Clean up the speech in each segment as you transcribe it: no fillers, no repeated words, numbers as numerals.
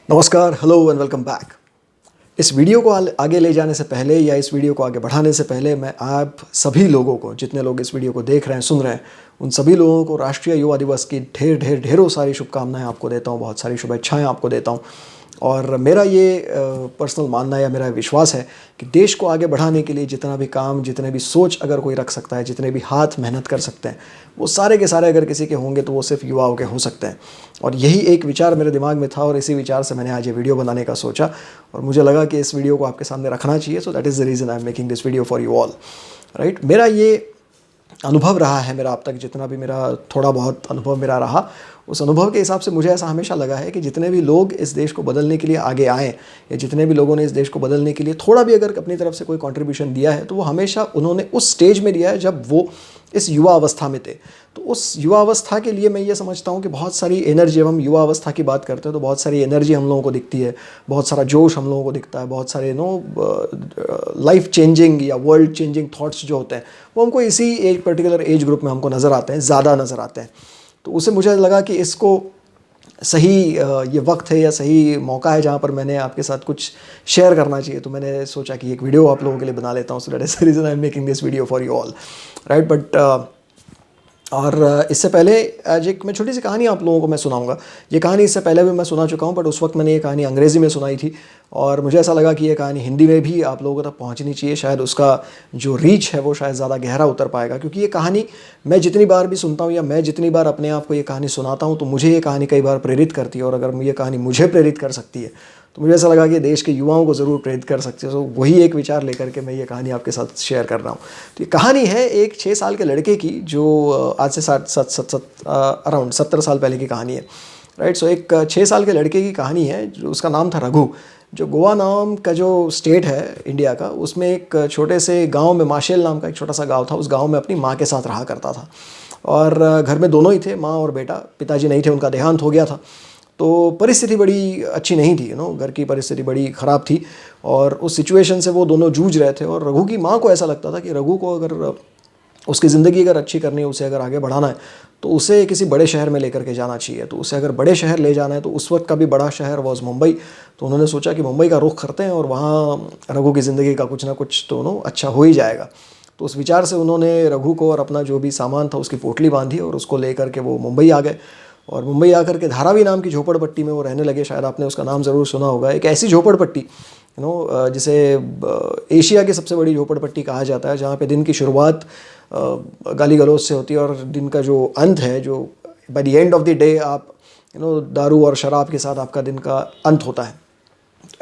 नमस्कार, hello and welcome back. इस video को आगे ले जाने से पहले या इस वीडियो को आगे बढ़ाने से पहले मैं आप सभी लोगों को, जितने लोग इस वीडियो को देख रहे हैं, सुन रहे हैं, उन सभी लोगों को राष्ट्रीय युवा दिवस की ढेरों सारी शुभकामनाएं आपको देता हूं, बहुत सारी शुभेच्छाएं आपको देता हूं। और मेरा ये पर्सनल मानना या मेरा विश्वास है कि देश को आगे बढ़ाने के लिए जितना भी काम, जितने भी सोच अगर कोई रख सकता है, जितने भी हाथ मेहनत कर सकते हैं, वो सारे के सारे अगर किसी के होंगे तो वो सिर्फ युवाओं के हो सकते हैं। और यही एक विचार मेरे दिमाग में था और इसी विचार से मैंने आज ये वीडियो बनाने का सोचा और मुझे लगा कि इस वीडियो को आपके सामने रखना चाहिए। So that is the reason I am making this video for you all, right. मेरा ये अनुभव रहा है, मेरा अब तक जितना भी मेरा थोड़ा बहुत अनुभव मेरा रहा, उस अनुभव के हिसाब से मुझे ऐसा हमेशा लगा है कि जितने भी लोग इस देश को बदलने के लिए आगे आए या जितने भी लोगों ने इस देश को बदलने के लिए थोड़ा भी अगर अपनी तरफ से कोई कंट्रीब्यूशन दिया है तो वो हमेशा उन्होंने उस स्टेज में दिया है जब वो इस युवा अवस्था में थे। तो उस युवा अवस्था के लिए मैं ये समझता हूँ कि बहुत सारी एनर्जी, जब हम युवा अवस्था की बात करते हैं तो बहुत सारी एनर्जी हम लोगों को दिखती है, बहुत सारा जोश हम लोगों को दिखता है, बहुत सारे लाइफ चेंजिंग या वर्ल्ड चेंजिंग थॉट्स जो होते हैं वो हमको इसी एक पर्टिकुलर एज ग्रुप में हमको नज़र आते हैं, ज़्यादा नज़र आते हैं। तो उससे मुझे लगा कि इसको सही ये वक्त है या सही मौका है जहाँ पर मैंने आपके साथ कुछ शेयर करना चाहिए। तो मैंने सोचा कि एक वीडियो आप लोगों के लिए बना लेता हूँ। So that is the reason I am making this video for you all, right. और इससे पहले आज एक मैं छोटी सी कहानी आप लोगों को मैं सुनाऊंगा। ये कहानी इससे पहले भी मैं सुना चुका हूँ, बट उस वक्त मैंने ये कहानी अंग्रेज़ी में सुनाई थी और मुझे ऐसा लगा कि ये कहानी हिंदी में भी आप लोगों तक पहुँचनी चाहिए। शायद उसका जो रीच है वो शायद ज़्यादा गहरा उतर पाएगा, क्योंकि ये कहानी मैं जितनी बार भी सुनता हूँ या मैं जितनी बार अपने आप को ये कहानी सुनाता हूँ तो मुझे ये कहानी कई बार प्रेरित करती है। और अगर ये कहानी मुझे प्रेरित कर सकती है तो मुझे ऐसा लगा कि देश के युवाओं को ज़रूर प्रेरित कर सकते हो। तो वही एक विचार लेकर के मैं ये कहानी आपके साथ शेयर कर रहा हूँ। तो ये कहानी है एक 6 साल के लड़के की, जो आज से अराउंड 70 साल पहले की कहानी है, राइट। सो एक 6 साल के लड़के की कहानी है, जो उसका नाम था रघु। जो गोवा नाम का जो स्टेट है इंडिया का, उसमें एक छोटे से गाँव में, माशेल नाम का एक छोटा सा गाँव था, उस गाँव में अपनी माँ के साथ रहा करता था। और घर में दोनों ही थे, माँ और बेटा। पिताजी नहीं थे, उनका देहांत हो गया था। तो परिस्थिति बड़ी अच्छी नहीं थी, घर की परिस्थिति बड़ी ख़राब थी और उस सिचुएशन से वो दोनों जूझ रहे थे। और रघु की माँ को ऐसा लगता था कि रघु को अगर उसकी ज़िंदगी अगर अच्छी करनी है, उसे अगर आगे बढ़ाना है तो उसे किसी बड़े शहर में लेकर के जाना चाहिए। तो उसे अगर बड़े शहर ले जाना है तो उस वक्त का भी बड़ा शहर वॉज मुंबई। तो उन्होंने सोचा कि मुंबई का रुख करते हैं और वहाँ रघु की ज़िंदगी का कुछ ना कुछ तो अच्छा हो ही जाएगा। तो उस विचार से उन्होंने रघु को और अपना जो भी सामान था उसकी पोटली बांधी और उसको लेकर के वो मुंबई आ गए। और मुंबई आकर के धारावी नाम की झोपड़पट्टी में वो रहने लगे। शायद आपने उसका नाम ज़रूर सुना होगा। एक ऐसी झोपड़पट्टी जिसे एशिया की सबसे बड़ी झोपड़पट्टी कहा जाता है, जहाँ पे दिन की शुरुआत गाली गलौज से होती है और दिन का जो अंत है, जो by the end of the day आप दारू और शराब के साथ आपका दिन का अंत होता है।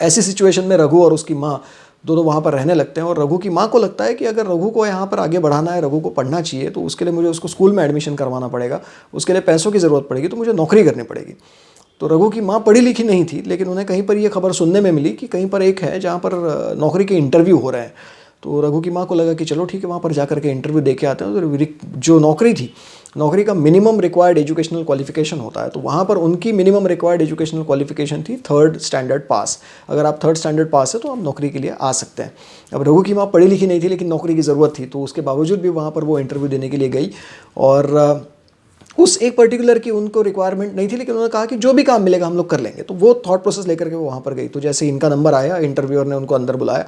ऐसी सिचुएशन में रघु और उसकी माँ दोनों वहाँ पर रहने लगते हैं। और रघु की माँ को लगता है कि अगर रघु को यहाँ पर आगे बढ़ाना है, रघु को पढ़ना चाहिए, तो उसके लिए मुझे उसको स्कूल में एडमिशन करवाना पड़ेगा, उसके लिए पैसों की ज़रूरत पड़ेगी, तो मुझे नौकरी करनी पड़ेगी। तो रघु की माँ पढ़ी लिखी नहीं थी, लेकिन उन्हें कहीं पर ये खबर सुनने में मिली कि कहीं पर एक है जहाँ पर नौकरी के इंटरव्यू हो रहे हैं। तो रघु की माँ को लगा कि चलो ठीक है, वहाँ पर जाकर के इंटरव्यू दे के आते हैं। तो जो नौकरी थी, नौकरी का मिनिमम रिक्वायर्ड एजुकेशनल क्वालिफिकेशन होता है, तो वहाँ पर उनकी मिनिमम रिक्वायर्ड एजुकेशनल क्वालिफिकेशन थी 3rd स्टैंडर्ड पास। अगर आप 3rd स्टैंडर्ड पास है तो आप नौकरी के लिए आ सकते हैं। अब रघु की माँ पढ़ी लिखी नहीं थी, लेकिन नौकरी की ज़रूरत थी, तो उसके बावजूद भी वहाँ पर वो इंटरव्यू देने के लिए गई। और उस एक पर्टिकुलर की उनको रिक्वायरमेंट नहीं थी, लेकिन उन्होंने कहा कि जो भी काम मिलेगा हम लोग कर लेंगे। तो वो थॉट प्रोसेस लेकर के वो वहाँ पर गई। तो जैसे इनका नंबर आया, इंटरव्यूअर ने उनको अंदर बुलाया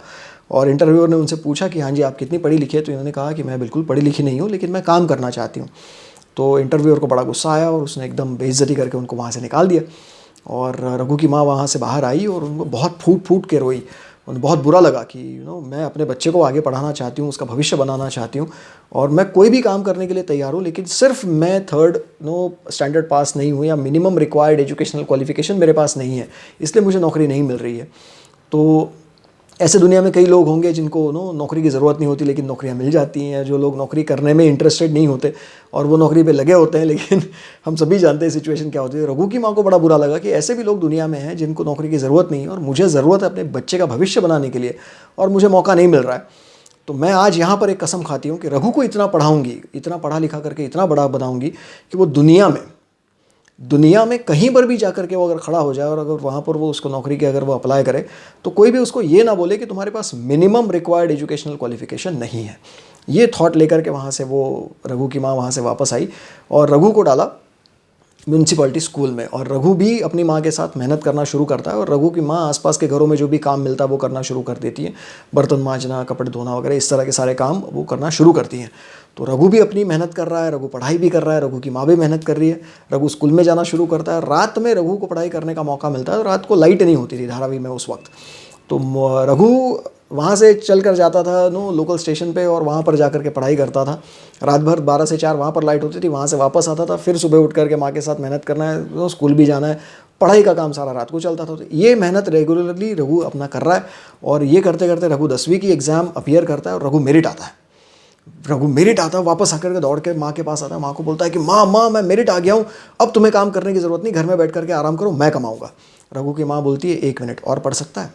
और इंटरव्यूअर ने उनसे पूछा कि हाँ जी, आप कितनी पढ़ी लिखी है। तो इन्होंने कहा कि मैं बिल्कुल पढ़ी लिखी नहीं हूँ, लेकिन मैं काम करना चाहती हूँ। तो इंटरव्यूअर को बड़ा गुस्सा आया और उसने एकदम बेइज्जती करके उनको वहाँ से निकाल दिया। और रघु की माँ वहाँ से बाहर आई और उनको बहुत फूट फूट के रोई। उन्हें बहुत बुरा लगा कि मैं अपने बच्चे को आगे पढ़ाना चाहती हूँ, उसका भविष्य बनाना चाहती हूँ और मैं कोई भी काम करने के लिए तैयार हूँ, लेकिन सिर्फ मैं 3rd स्टैंडर्ड पास नहीं हूँ या मिनिमम रिक्वायर्ड एजुकेशनल क्वालिफिकेशन मेरे पास नहीं है, इसलिए मुझे नौकरी नहीं मिल रही है। तो ऐसे दुनिया में कई लोग होंगे जिनको नौकरी की ज़रूरत नहीं होती, लेकिन नौकरियां मिल जाती हैं। जो लोग नौकरी करने में इंटरेस्टेड नहीं होते और वो नौकरी पे लगे होते हैं, लेकिन हम सभी जानते हैं सिचुएशन क्या होती है। रघु की माँ को बड़ा बुरा लगा कि ऐसे भी लोग दुनिया में हैं जिनको नौकरी की ज़रूरत नहीं है और मुझे ज़रूरत है अपने बच्चे का भविष्य बनाने के लिए और मुझे मौका नहीं मिल रहा है। तो मैं आज यहाँ पर एक कसम खाती हूँ कि रघु को इतना पढ़ाऊँगी, इतना पढ़ा लिखा करके इतना बड़ा बनाऊँगी कि वो दुनिया में कहीं पर भी जाकर के वो अगर खड़ा हो जाए और अगर वहाँ पर वो उसको नौकरी की अगर वो अप्लाई करे तो कोई भी उसको ये ना बोले कि तुम्हारे पास मिनिमम रिक्वायर्ड एजुकेशनल क्वालिफिकेशन नहीं है। ये थॉट लेकर के वहाँ से वो रघु की माँ वहाँ से वापस आई और रघु को डाला म्यूनसिपैलिटी स्कूल में। और रघु भी अपनी माँ के साथ मेहनत करना शुरू करता है और रघु की माँ आसपास के घरों में जो भी काम मिलता है वो करना शुरू कर देती है, बर्तन मांजना, कपड़े धोना वगैरह, इस तरह के सारे काम वो करना शुरू करती हैं। तो रघु भी अपनी मेहनत कर रहा है, रघु पढ़ाई भी कर रहा है, रघु की माँ भी मेहनत कर रही है, रघु स्कूल में जाना शुरू करता है। रात में रघु को पढ़ाई करने का मौका मिलता है, रात को लाइट नहीं होती थी धारावी में उस वक्त। तो रघु वहाँ से चल कर जाता था लोकल स्टेशन पे और वहाँ पर जाकर के पढ़ाई करता था। रात भर 12 से 4 वहाँ पर लाइट होती थी, वहाँ से वापस आता था, फिर सुबह उठ करके माँ के साथ मेहनत करना है, स्कूल भी जाना है, पढ़ाई का काम सारा रात को चलता था। तो ये मेहनत रेगुलरली रघु अपना कर रहा है और ये करते करते रघु 10वीं की एग्ज़ाम अपीयर करता है और रघु मेरिट आता है। रघु मेरिट आता है, वापस आकर के दौड़ के माँ के पास आता है, माँ को बोलता है कि माँ मैं मेरिट आ गया हूँ, अब तुम्हें काम करने की ज़रूरत नहीं, घर में बैठ करके आराम करो, मैं कमाऊँगा। रघु की माँ बोलती है 1 मिनट और पढ़ सकता है?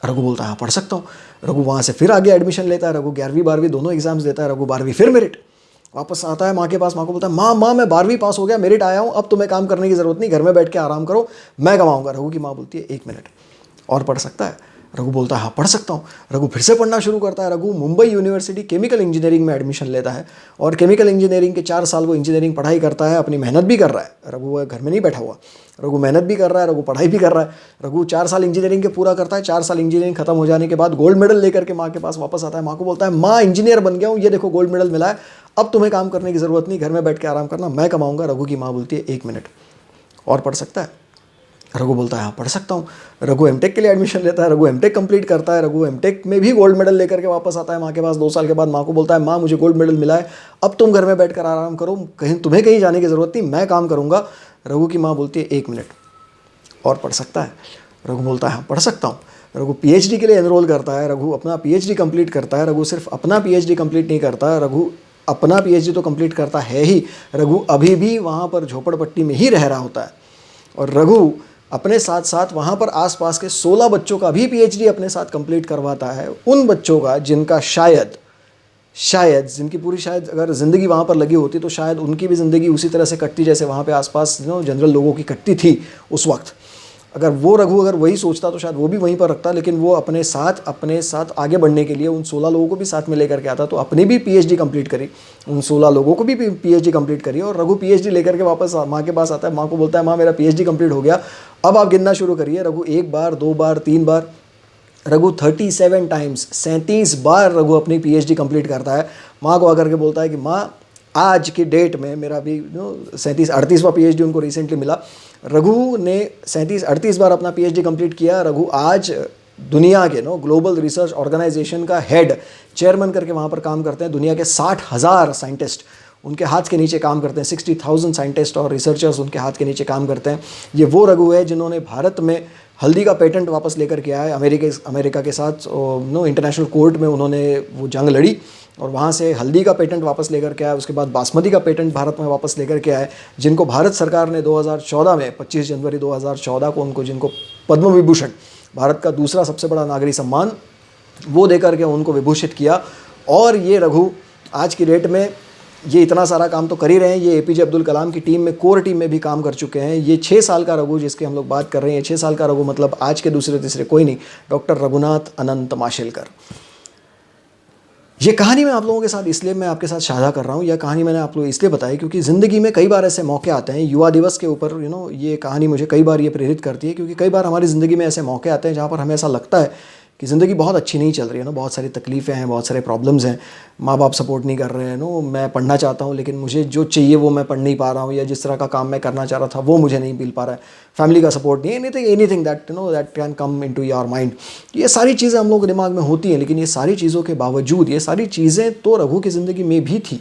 रघु बोलता है हाँ पढ़ सकता हूँ। रघु वहाँ से फिर आगे एडमिशन लेता है, रघु 11वीं 12वीं दोनों एग्जाम्स देता है, रघु 12वीं फिर मेरिट। वापस आता है माँ के पास, माँ को बोलता है माँ मैं 12वीं पास हो गया, मेरिट आया हूँ, अब तुम्हें काम करने की ज़रूरत नहीं, घर में बैठ के आराम करो, मैं कमाऊँगा। रघु की माँ बोलती है 1 मिनट और पढ़ सकता है? रघु बोलता है हाँ पढ़ सकता हूँ। रघु फिर से पढ़ना शुरू करता है। Raghu Mumbai university chemical engineering में एडमिशन लेता है और केमिकल इंजीनियरिंग के 4 साल वो इंजीनियरिंग पढ़ाई करता है, अपनी मेहनत भी कर रहा है। रघु वो घर में नहीं बैठा हुआ, रघु मेहनत भी कर रहा है, रघु पढ़ाई भी कर रहा है। रघु 4 साल इंजीनियरिंग के पूरा करता है। 4 साल इंजीनियरिंग खत्म हो जाने के बाद गोल्ड मेडल लेकर के माँ के पास वापस आता है। माँ को बोलता है माँ इंजीनियर बन गया हूँ, ये देखो गोल्ड मेडल मिला है, अब तुम्हें काम करने की ज़रूरत नहीं, घर में बैठ के आराम करना, मैं कमाऊँगा। रघु की माँ बोलती है 1 मिनट और पढ़ सकता है? रघु बोलता है हाँ पढ़ सकता हूँ। रघु एमटेक के लिए एडमिशन लेता है, रघु एमटेक कंप्लीट करता है, रघु एमटेक में भी गोल्ड मेडल लेकर के वापस आता है माँ के पास 2 साल के बाद। माँ को बोलता है माँ मुझे गोल्ड मेडल मिला है, अब तुम घर में बैठकर आराम करो, तुम्हें कहीं जाने की ज़रूरत नहीं, मैं काम करूँगा। रघु की माँ बोलती है 1 मिनट और पढ़ सकता है? रघु बोलता है हाँ पढ़ सकता हूँ। रघु पीएचडी के लिए एनरोल करता है, रघु अपना पीएचडी कंप्लीट करता है। रघु सिर्फ अपना पीएचडी कंप्लीट नहीं करता, रघु अपना पीएचडी तो कंप्लीट करता है ही, रघु अभी भी वहाँ पर झोपड़पट्टी में ही रह रहा होता है। और रघु अपने साथ साथ वहाँ पर आसपास के 16 बच्चों का भी पीएचडी अपने साथ कंप्लीट करवाता है। उन बच्चों का जिनका शायद जिनकी पूरी शायद अगर ज़िंदगी वहाँ पर लगी होती तो शायद उनकी भी ज़िंदगी उसी तरह से कटती जैसे वहाँ पे आसपास जनरल लोगों की कटती थी उस वक्त। अगर वो रघु अगर वही सोचता तो शायद वो भी वहीं पर रखता, लेकिन वो अपने साथ आगे बढ़ने के लिए उन 16 लोगों को भी साथ में लेकर के आता। तो अपनी भी पीएचडी कंप्लीट करी, उन 16 लोगों को भी पीएचडी कंप्लीट करी और रघु पीएचडी लेकर के वापस माँ के पास आता है। माँ को बोलता है माँ मेरा पीएचडी कंप्लीट हो गया, अब आप गिनना शुरू करिए। रघु 1 बार 2 बार 3 बार, रघु 37 टाइम्स 37 बार रघु अपनी पीएचडी कंप्लीट करता है। माँ को आकर के बोलता है कि माँ आज की डेट में मेरा भी 37-38वां पीएचडी उनको रिसेंटली मिला। रघु ने 37-38 बार अपना पीएचडी कंप्लीट किया। रघु आज दुनिया के ग्लोबल रिसर्च ऑर्गेनाइजेशन का हेड चेयरमैन करके वहाँ पर काम करते हैं। दुनिया के 60,000 साइंटिस्ट उनके हाथ के नीचे काम करते हैं, 60,000 साइंटिस्ट और रिसर्चर्स उनके हाथ के नीचे काम करते हैं। ये वो रघु है जिन्होंने भारत में हल्दी का पेटेंट वापस लेकर के आया। अमेरिका के साथ इंटरनेशनल कोर्ट में उन्होंने वो जंग लड़ी और वहाँ से हल्दी का पेटेंट वापस लेकर के आया। उसके बाद बासमती का पेटेंट भारत में वापस लेकर के आए, जिनको भारत सरकार ने 2014 में 25 जनवरी 2014 को जिनको पद्म विभूषण, भारत का दूसरा सबसे बड़ा नागरिक सम्मान, वो देकर के उनको विभूषित किया। और ये रघु आज की डेट में ये इतना सारा काम तो कर ही रहे हैं। ये एपीजे अब्दुल कलाम की टीम में, कोर टीम में भी काम कर चुके हैं। ये 6 साल का रघु जिसके हम लोग बात कर रहे हैं, 6 साल का रघु मतलब आज के दूसरे तीसरे कोई नहीं, डॉक्टर रघुनाथ अनंत माशेलकर। ये कहानी मैं आप लोगों के साथ इसलिए मैं आपके साथ साझा कर रहा हूँ, यह कहानी मैंने आप लोग इसलिए बताई क्योंकि ज़िंदगी में कई बार ऐसे मौके आते हैं। युवा दिवस के ऊपर ये कहानी मुझे कई बार ये प्रेरित करती है क्योंकि कई बार हमारी ज़िंदगी में ऐसे मौके आते हैं जहाँ पर हमें ऐसा लगता है कि ज़िंदगी बहुत अच्छी नहीं चल रही है बहुत सारी तकलीफ़ें हैं, बहुत सारे प्रॉब्लम्स हैं, माँ बाप सपोर्ट नहीं कर रहे हैं मैं पढ़ना चाहता हूँ लेकिन मुझे जो चाहिए वो मैं पढ़ नहीं पा रहा हूँ, या जिस तरह का काम मैं करना चाह रहा था वो मुझे नहीं मिल पा रहा है, फैमिली का सपोर्ट नहीं है, anything that that can come into your mind. ये सारी चीज़ें हम लोगों के दिमाग में होती हैं, लेकिन ये सारी चीज़ों के बावजूद ये सारी चीज़ें तो रघु की ज़िंदगी में भी थी।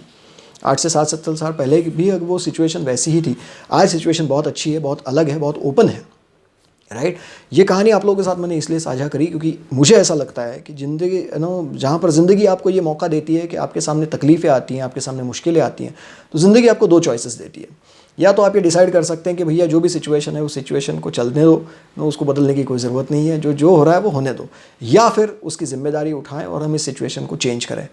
8 से 7 साल पहले भी वो सिचुएशन वैसी ही थी। आज सिचुएशन बहुत अच्छी है, बहुत अलग है, बहुत ओपन है, राइट। ये कहानी आप लोगों के साथ मैंने इसलिए साझा करी क्योंकि मुझे ऐसा लगता है कि ज़िंदगी जहाँ पर ज़िंदगी आपको ये मौका देती है कि आपके सामने तकलीफ़ें आती हैं, आपके सामने मुश्किलें आती हैं, तो ज़िंदगी आपको 2 चॉइसेस देती है। या तो आप ये डिसाइड कर सकते हैं कि भैया जो भी सिचुएशन है उस सिचुएशन को चलने दो, उसको बदलने की कोई ज़रूरत नहीं है, जो हो रहा है वो होने दो, या फिर उसकी ज़िम्मेदारी उठाएं और हम इस सिचुएशन को चेंज करें,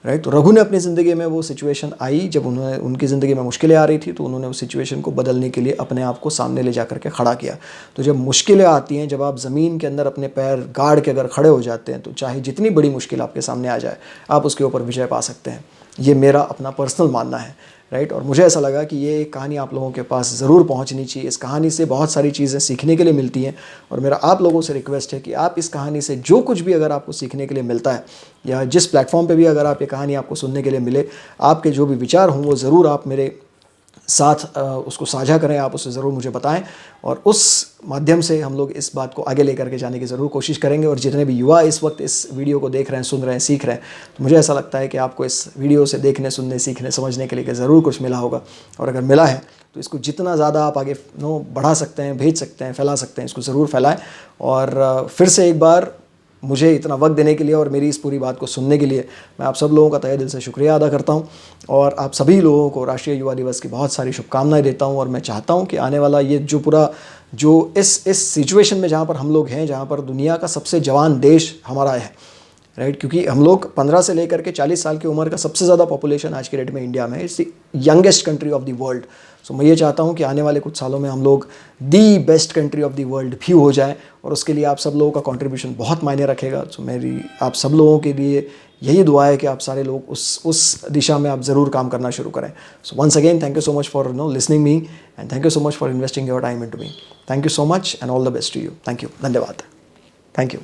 राइट। तो रघु ने अपनी ज़िंदगी में वो सिचुएशन आई जब उनकी ज़िंदगी में मुश्किलें आ रही थी, तो उन्होंने उस सिचुएशन को बदलने के लिए अपने आप को सामने ले जा करके खड़ा किया। तो जब मुश्किलें आती हैं, जब आप ज़मीन के अंदर अपने पैर गाड़ के अगर खड़े हो जाते हैं, तो चाहे जितनी बड़ी मुश्किल आपके सामने आ जाए, आप उसके ऊपर विजय पा सकते हैं। ये मेरा अपना पर्सनल मानना है, राइट। और मुझे ऐसा लगा कि ये कहानी आप लोगों के पास ज़रूर पहुंचनी चाहिए। इस कहानी से बहुत सारी चीज़ें सीखने के लिए मिलती हैं और मेरा आप लोगों से रिक्वेस्ट है कि आप इस कहानी से जो कुछ भी अगर आपको सीखने के लिए मिलता है या जिस प्लेटफॉर्म पे भी अगर आप ये कहानी आपको सुनने के लिए मिले, आपके जो भी विचार हों वो ज़रूर आप मेरे साथ उसको साझा करें, आप उसे ज़रूर मुझे बताएं और उस माध्यम से हम लोग इस बात को आगे लेकर के जाने की ज़रूर कोशिश करेंगे। और जितने भी युवा इस वक्त इस वीडियो को देख रहे हैं, सुन रहे हैं, सीख रहे हैं, तो मुझे ऐसा लगता है कि आपको इस वीडियो से देखने, सुनने, सीखने, समझने के लिए ज़रूर कुछ मिला होगा। और अगर मिला है तो इसको जितना ज़्यादा आप आगे बढ़ा सकते हैं, भेज सकते हैं, फैला सकते हैं, इसको ज़रूर फैलाएँ। और फिर से एक बार मुझे इतना वक्त देने के लिए और मेरी इस पूरी बात को सुनने के लिए मैं आप सब लोगों का तहे दिल से शुक्रिया अदा करता हूं। और आप सभी लोगों को राष्ट्रीय युवा दिवस की बहुत सारी शुभकामनाएं देता हूं। और मैं चाहता हूं कि आने वाला ये जो इस सिचुएशन में जहां पर हम लोग हैं, जहां पर दुनिया का सबसे जवान देश हमारा है, राइट, क्योंकि हम लोग 15 से लेकर के 40 साल की उम्र का सबसे ज़्यादा पॉपुलेशन आज के डेट में इंडिया में है। It's the youngest country of the world. So मैं ये चाहता हूँ कि आने वाले कुछ सालों में हम लोग the best country of the world भी हो जाए और उसके लिए आप सब लोगों का कंट्रीब्यूशन बहुत मायने रखेगा। सो मेरी आप सब लोगों के लिए यही दुआ है कि आप सारे लोग उस दिशा में आप ज़रूर काम करना शुरू करें। So once again thank you so much for listening me and thank you so much for investing your time into me. Thank you so much and all the best to you. Thank you, धन्यवाद, thank you.